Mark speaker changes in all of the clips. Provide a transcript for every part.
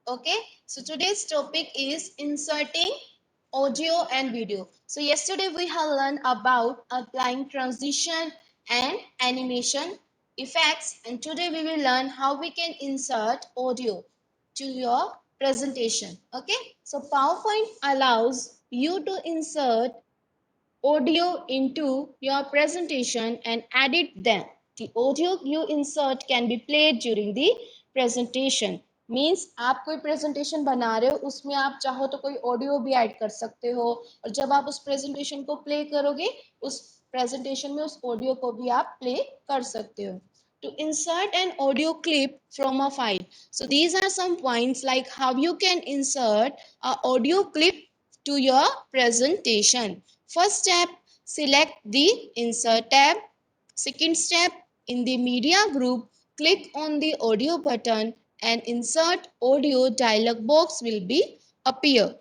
Speaker 1: Okay, so today's topic is inserting audio and video. So yesterday we have learned about applying transition and animation effects, and today we will learn how we can insert audio to your presentation. Okay, so PowerPoint allows you to insert audio into your presentation and edit them. The audio you insert can be played during the presentation. Means आप कोई presentation बना रहे हो, उसमें आप चाहो तो कोई ऑडियो भी ऐड कर सकते हो, और जब आप उस प्रेजेंटेशन को प्ले करोगे, उस प्रेजेंटेशन में उस ऑडियो को भी आप प्ले कर सकते हो. To insert an audio clip from a file. So these are some points like how you can insert a audio clip to your presentation. First step, select the insert tab. Second step, in the media group, click on the audio button and insert audio dialog box will be appear.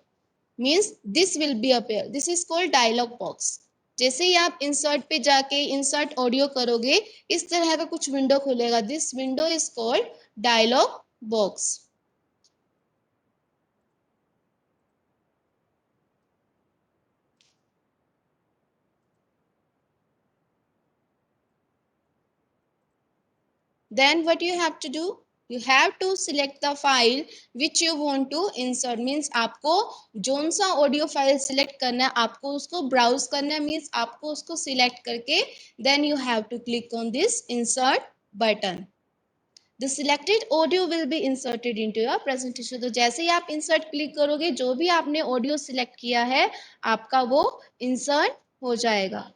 Speaker 1: Means this will be appear. This is called dialog box. जैसे ही आप insert पे जाके insert audio करोगे, इस तरह का कुछ विंडो खुलेगा. This window is called dialog box. Then what you have to do? You have to select the file which you want to insert. Means आपको जोन सा ऑडियो फाइल सिलेक्ट करना है, आपको उसको ब्राउज करना है. मीन्स आपको उसको सिलेक्ट करके then you have to click on this insert button. The selected audio will be inserted into your presentation. तो जैसे ही आप insert क्लिक करोगे, जो भी आपने ऑडियो सिलेक्ट किया है आपका वो insert हो जाएगा.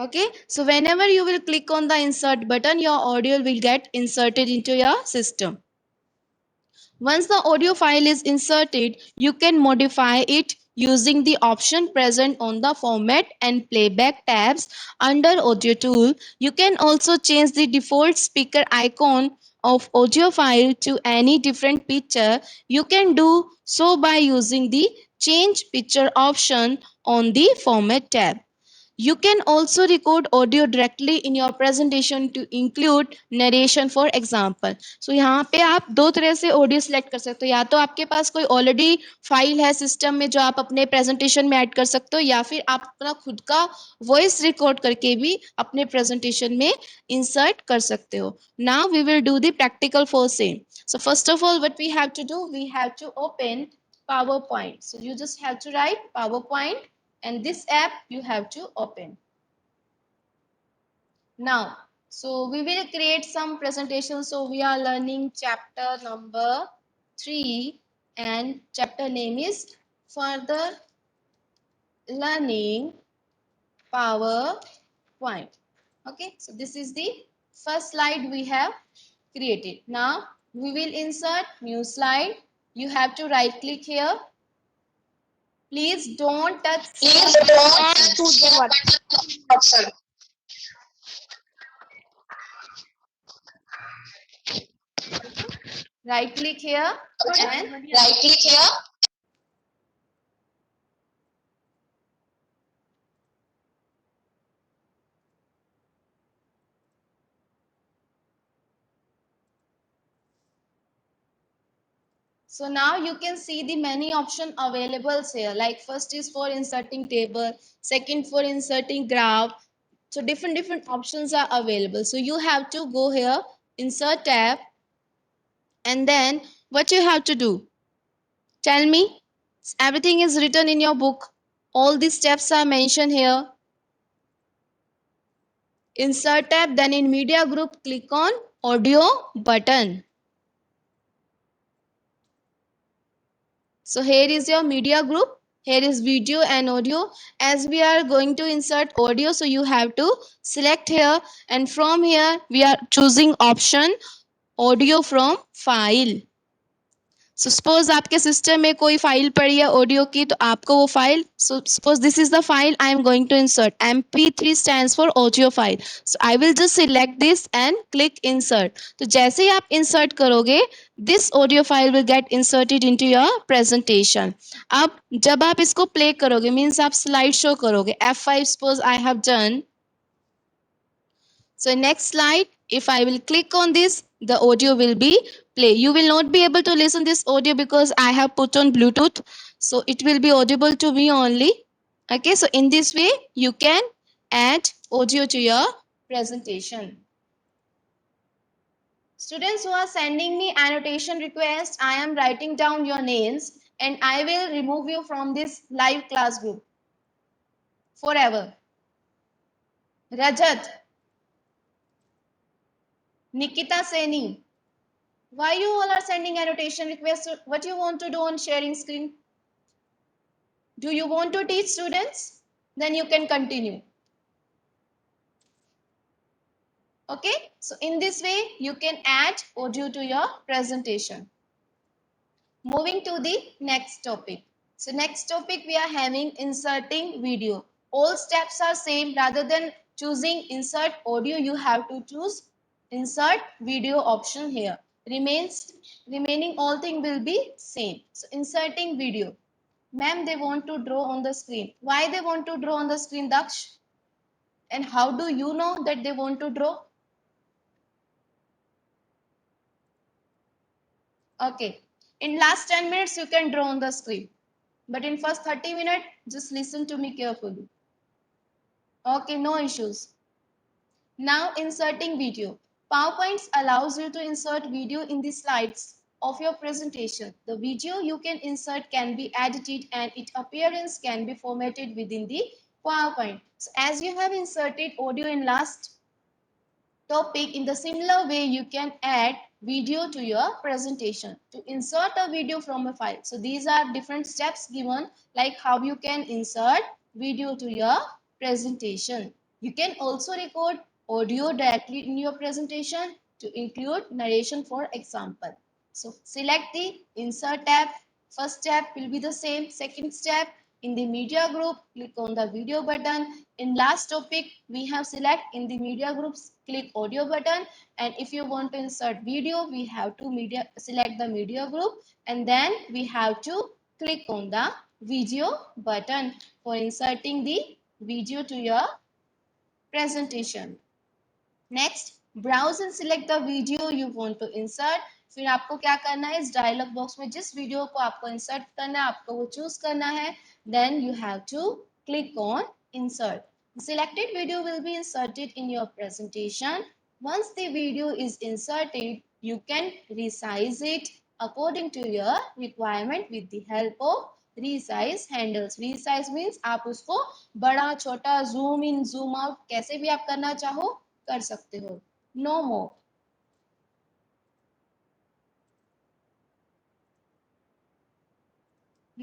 Speaker 1: Okay, so whenever you will click on the insert button, your audio will get inserted into your system. Once the audio file is inserted, you can modify it using the option present on the format and playback tabs under audio tool. You can also change the default speaker icon of audio file to any different picture. You can do so by using the change picture option on the format tab. You can also record audio directly in your presentation to include narration for example. So यहाँ पे आप दो तरह से audio select कर सकते हो. या तो आपके पास कोई ऑलरेडी फाइल है सिस्टम में जो आप अपने प्रेजेंटेशन में ऐड कर सकते हो, या फिर आप अपना खुद का वॉइस रिकॉर्ड करके भी अपने प्रेजेंटेशन में इंसर्ट कर सकते हो. Now we will do the practical for same. So first of all, what we have to do, we have to open PowerPoint. So you just have to write PowerPoint and this app you have to open. Now, so we will create some presentation. So we are learning chapter number 3 and chapter name is Further Learning PowerPoint. Okay, so this is the first slide we have created. Now we will insert new slide. You have to right click here. Please don't touch the option. Right click here and right click here. So now you can see the many option available here. Like first is for inserting table, second for inserting graph. So different options are available. So you have to go here, insert tab, and then what you have to do? Tell me. Everything is written in your book. All these steps are mentioned here. Insert tab, then in media group, click on audio button. So here is your media group. Here is video and audio. As we are going to insert audio, so you have to select here, and from here we are choosing option audio from file. So suppose आपके system में कोई file पड़ी है audio की, तो आपको वो file, so suppose this is the file I am going to insert, MP3 stands for audio file. So I will just select this and click insert. तो जैसे ही आप इंसर्ट करोगे, this audio file will get inserted into your presentation. अब जब आप इसको play करोगे, मीन्स आप स्लाइड शो करोगे, F5 suppose I have done. So next slide, if I will click on this, the audio will be play. You will not be able to listen this audio because I have put on Bluetooth. So it will be audible to me only. Okay, so in this way, you can add audio to your presentation. Students who are sending me annotation request, I am writing down your names and I will remove you from this live class group forever. Rajat, Nikita Seni, why you all are sending annotation requests? What you want to do on sharing screen? Do you want to teach students? Then you can continue. Okay, so in this way you can add audio to your presentation. Moving to the next topic. So next topic we are having inserting video. All steps are same. Rather than choosing insert audio, you have to choose insert video option here. Remaining all thing will be same. So inserting video. Ma'am, they want to draw on the screen. Why they want to draw on the screen, Daksh? And how do you know that they want to draw? Okay. In last 10 minutes, you can draw on the screen. But in first 30 minutes, just listen to me carefully. Okay, no issues. Now inserting video. PowerPoint allows you to insert video in the slides of your presentation. The video you can insert can be edited and its appearance can be formatted within the PowerPoint. So as you have inserted audio in last topic, in the similar way you can add video to your presentation. To insert a video from a file, so these are different steps given, like how you can insert video to your presentation. You can also record audio directly in your presentation to include narration, for example. So select the insert tab. First step will be the same. Second step, in the media group, click on the video button. In last topic, we have select in the media groups, click audio button. And if you want to insert video, we have to select the media group, and then we have to click on the video button for inserting the video to your presentation. Next browse and select the video you want to insert. फिर आपको क्या करना है, इस dialogue box में जिस video को आपको इंसर्ट करना है आपको वो चूज करना है. Then you have to click on insert. Selected video will be inserted in your presentation. Once the video is inserted, you can resize it according to your requirement with the help of resize handles. Resize means आप उसको बड़ा छोटा, zoom in zoom out कैसे भी आप करना चाहो कर सकते हो. No more.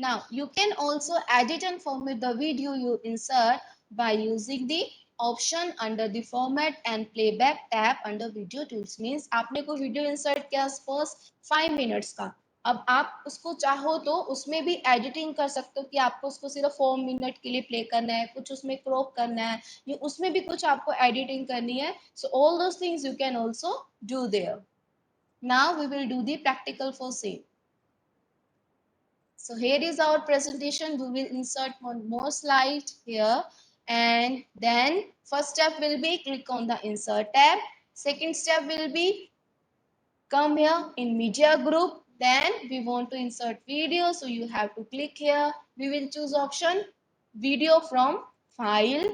Speaker 1: Now you can also edit and format the video you insert by using the option under the format and playback tab under video tools. Means आपने कोई वीडियो इंसर्ट किया सपोज 5 मिनट्स का, अब आप उसको चाहो तो उसमें भी एडिटिंग कर सकते हो कि आपको उसको सिर्फ 4 मिनट के लिए प्ले करना है, कुछ उसमें क्रॉप करना है, या उसमें भी कुछ आपको एडिटिंग करनी है. So all those things you can also do there. Now we will do the practical for same. So here is our presentation. We will insert one more slide here, and then first step will be click on the insert tab. Second step will be come here in media group. Then we want to insert video, so you have to click here. We will choose option video from file,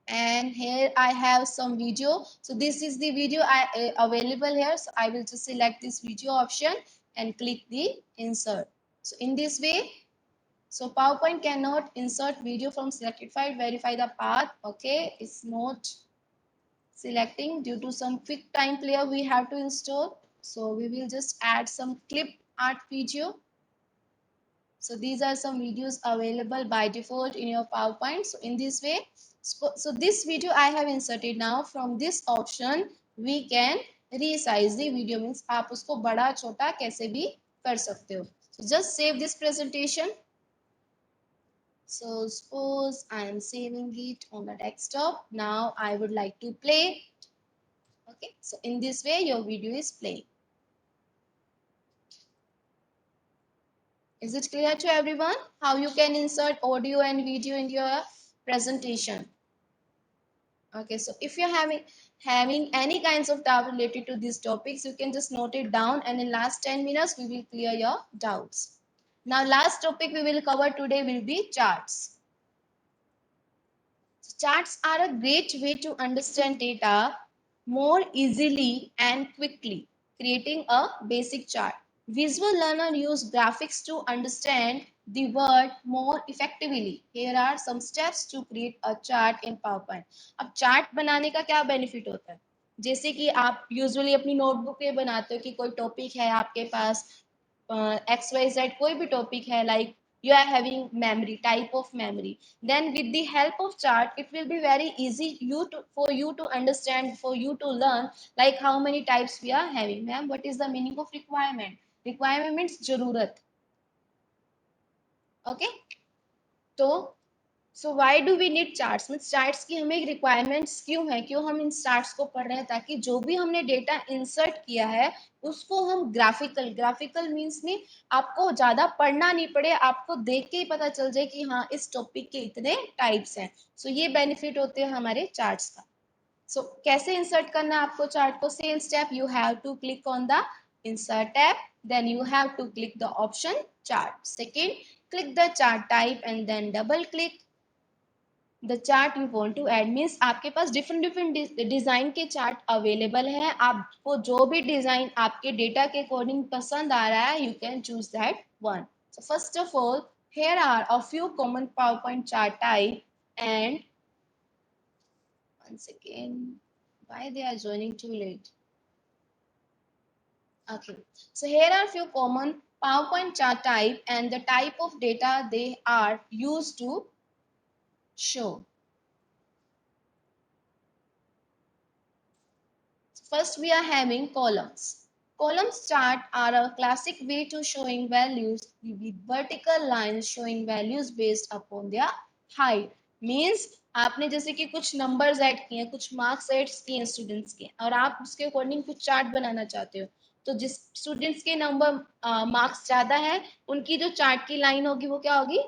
Speaker 1: and here I have some video. So this is the video available here. So I will just select this video option and click the insert. So in this way, so PowerPoint cannot insert video from selected file. Verify the path. Okay, it's not selecting due to some quick time player we have to install. So we will just add some clip art video. So these are some videos available by default in your PowerPoint. So in this way, so this video I have inserted now. From this option we can resize the video, means आप उसको बड़ा छोटा कैसे भी कर सकते हो. So just save this presentation. So suppose I am saving it on the desktop. Now I would like to play. Okay, so in this way your video is playing. Is it clear to everyone how you can insert audio and video in your presentation? Okay, so if you're having any kinds of doubt related to these topics, you can just note it down, and in last 10 minutes we will clear your doubts. Now last topic we will cover today will be charts. So charts are a great way to understand data more easily and quickly. Creating a basic chart. Visual learner use graphics to understand the word more effectively. Here are some steps to create a chart in PowerPoint. अब chart बनाने का क्या benefit होता है? जैसे कि आप usually अपनी नोटबुक पे बनाते हो कि कोई टॉपिक है आपके पास, XYZ कोई भी टॉपिक है, like you are having memory, type of memory, then with the help of chart it will be very easy for you to understand, for you to learn, like how many types we are having. Ma'am, what is the meaning of requirement? Requirement means जरूरत. Okay, तो so why do we need charts, mean charts की हमें requirements क्यों है, क्यों हम इन charts को पढ़ रहे हैं? ताकि जो भी हमने डेटा इंसर्ट किया है उसको हम ग्राफिकल मीन्स में आपको ज्यादा पढ़ना नहीं पड़े, आपको देख के ही पता चल जाए कि हाँ इस टॉपिक के इतने टाइप्स हैं. सो ये बेनिफिट होते हैं हमारे चार्ट्स का. सो कैसे इंसर्ट करना है आपको चार्ट को? Same step, you have to click on the insert tab, then you have to click the option chart. Second, click the chart type and then double click the chart you want to add. Means आपके पास different different design के chart available हैं. आपको जो भी design आपके data के according पसंद आ रहा है, you can choose that one. So first of all, here are a few common PowerPoint chart type, and once again, why they are joining too late? Okay, so here are few common PowerPoint chart type and the type of data they are used to show. First, we are having columns. Columns chart are a classic way to showing values with vertical lines showing values based upon their height. Means आपने जैसे कि कुछ numbers add किए हैं, कुछ marks add किए हैं students के, और आप उसके अकॉर्डिंग कुछ चार्ट बनाना चाहते हो. तो जिस स्टूडेंट्स के नंबर मार्क्स ज्यादा है, उनकी जो चार्ट की लाइन होगी वो क्या होगी?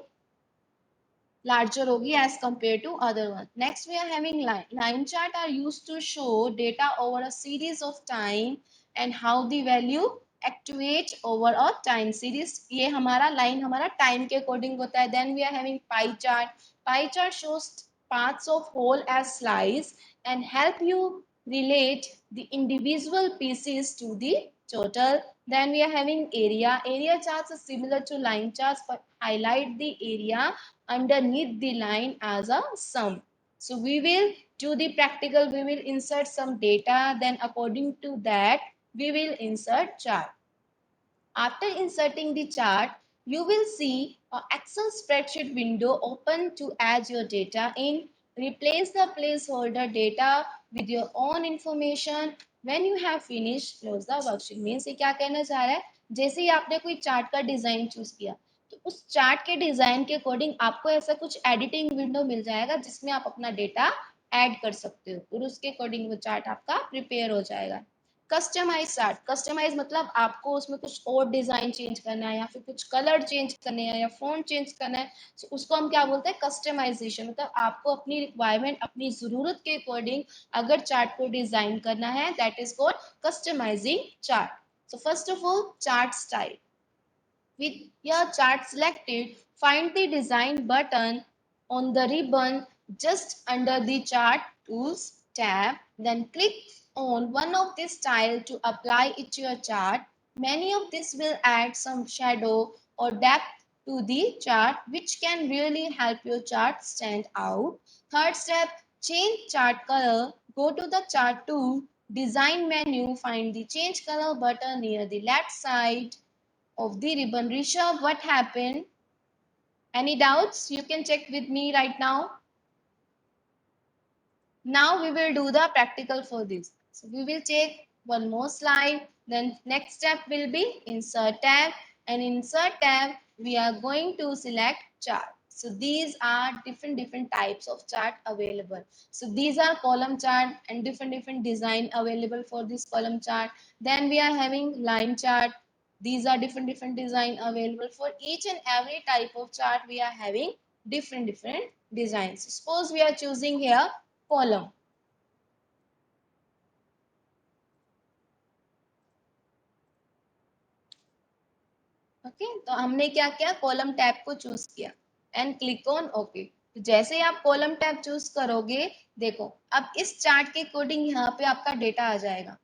Speaker 1: Larger hogi as compared to other one. Next we are having line. Line chart are used to show data over a series of time and how the value activate over a time series. ये हमारा line हमारा time के according होता है. Then we are having pie chart. Pie chart shows parts of whole as slice and help you relate the individual pieces to the total. Then we are having area. Area charts are similar to line charts but highlight the area underneath the line as a sum. So we will do the practical, we will insert some data, then according to that we will insert chart. After inserting the chart, you will see an Excel spreadsheet window open to add your data in. Replace the placeholder data with your own information. When you have finished, close the worksheet. Means ये क्या कहना चाह रहा है? जैसे ही आपने कोई chart का डिजाइन चूज किया, तो उस चार्ट के डिजाइन के अकॉर्डिंग आपको ऐसा कुछ एडिटिंग विंडो मिल जाएगा जिसमें आप अपना डेटा ऐड कर सकते हो और उसके अकॉर्डिंग वो चार्ट आपका प्रिपेयर हो जाएगा. कस्टमाइज चार्ट, कस्टमाइज मतलब आपको उसमें कुछ और डिजाइन चेंज करना है या फिर कुछ कलर चेंज करने हैं या फॉन्ट चेंज करना है, तो उसको हम क्या बोलते हैं? कस्टमाइजेशन. मतलब आपको अपनी रिक्वायरमेंट, अपनी जरूरत के अकॉर्डिंग अगर चार्ट को डिजाइन करना है, that is called customising chart. So first of all, chart style. With your chart selected, find the design button on the ribbon just under the chart tools tab. Then click on one of the style to apply it to your chart. Many of this will add some shadow or depth to the chart, which can really help your chart stand out. Third step, change chart color. Go to the chart tool, design menu, find the change color button near the left side of the ribbon. Rishabh, what happened? Any doubts? You can check with me right now. Now we will do the practical for this. So we will take one more slide. Then next step will be insert tab, and insert tab we are going to select chart. So these are different types of chart available. So these are column chart and different design available for this column chart. Then we are having line chart. These are different design available for each and every type of chart. We are having different designs. Suppose we are choosing here column. Okay, तो हमने क्या किया, column tab को choose किया and click on okay. तो जैसे ही आप कॉलम टैब चूज करोगे, देखो अब इस चार्ट के अकॉर्डिंग यहाँ पे आपका डेटा आ जाएगा।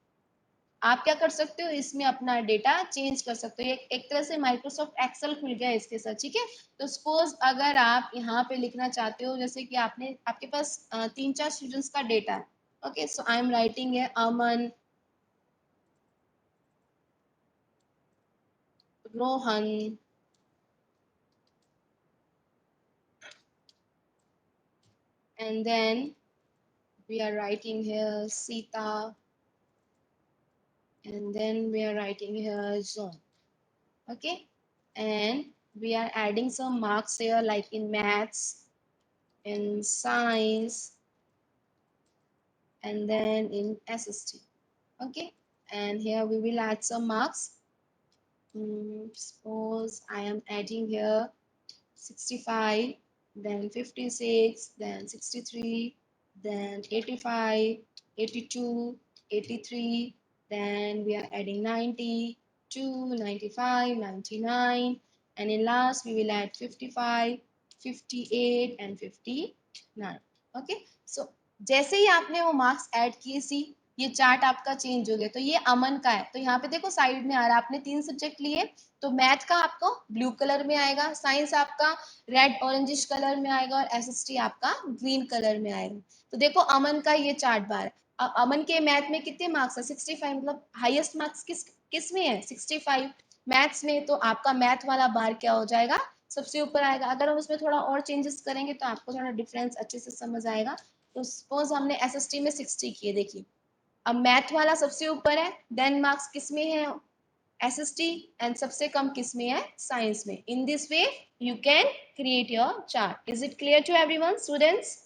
Speaker 1: आप क्या कर सकते हो, इसमें अपना डेटा चेंज कर सकते हो। ये एक तरह से माइक्रोसॉफ्ट एक्सेल खुल गया है इसके साथ, ठीक है। तो सपोज अगर आप यहाँ पे लिखना चाहते हो, जैसे कि आपके पास 3-4 स्टूडेंट्स का डेटा है। Okay, so I am writing है अमन, Rohan, and then we are writing here Sita, and then we are writing here zone. Okay, and we are adding some marks here like in maths, in science, and then in SST. Okay, and here we will add some marks. Suppose I am adding here 65, then 56, then 63, then 85, 82, 83, then we are adding 90, 95, 99, and in last we will add 55, 58 and 59. Okay, so जैसे ही आपने वो marks add किए, सी ये chart आपका change हो गया। तो ये अमन का है, तो यहाँ पे देखो साइड में आ रहा है, आपने 3 सब्जेक्ट लिए, तो मैथ का आपको ब्लू कलर में आएगा, साइंस आपका रेड ऑरेंजिश कलर में आएगा, और एसएसटी आपका ग्रीन कलर में आएगा। तो देखो अमन का ये चार्ट बार है। अमन के मैथ में कितने मार्क्स है, 65, मतलब हाईएस्ट मार्क्स किस में है, 65 मैथ्स में। तो आपका मैथ वाला बार क्या हो जाएगा, सबसे ऊपर आएगा। अगर हम उसमें थोड़ा और चेंजेस करेंगे तो आपको थोड़ा डिफरेंस अच्छे से समझ आएगा। तो सपोज हमने एसएसटी में 60 किए, देखिए अब मैथ वाला सबसे ऊपर है, देन मार्क्स किस में है, एसएसटी, एंड सबसे कम किस में है, साइंस में। In this way you can create your chart. Is it clear to everyone students?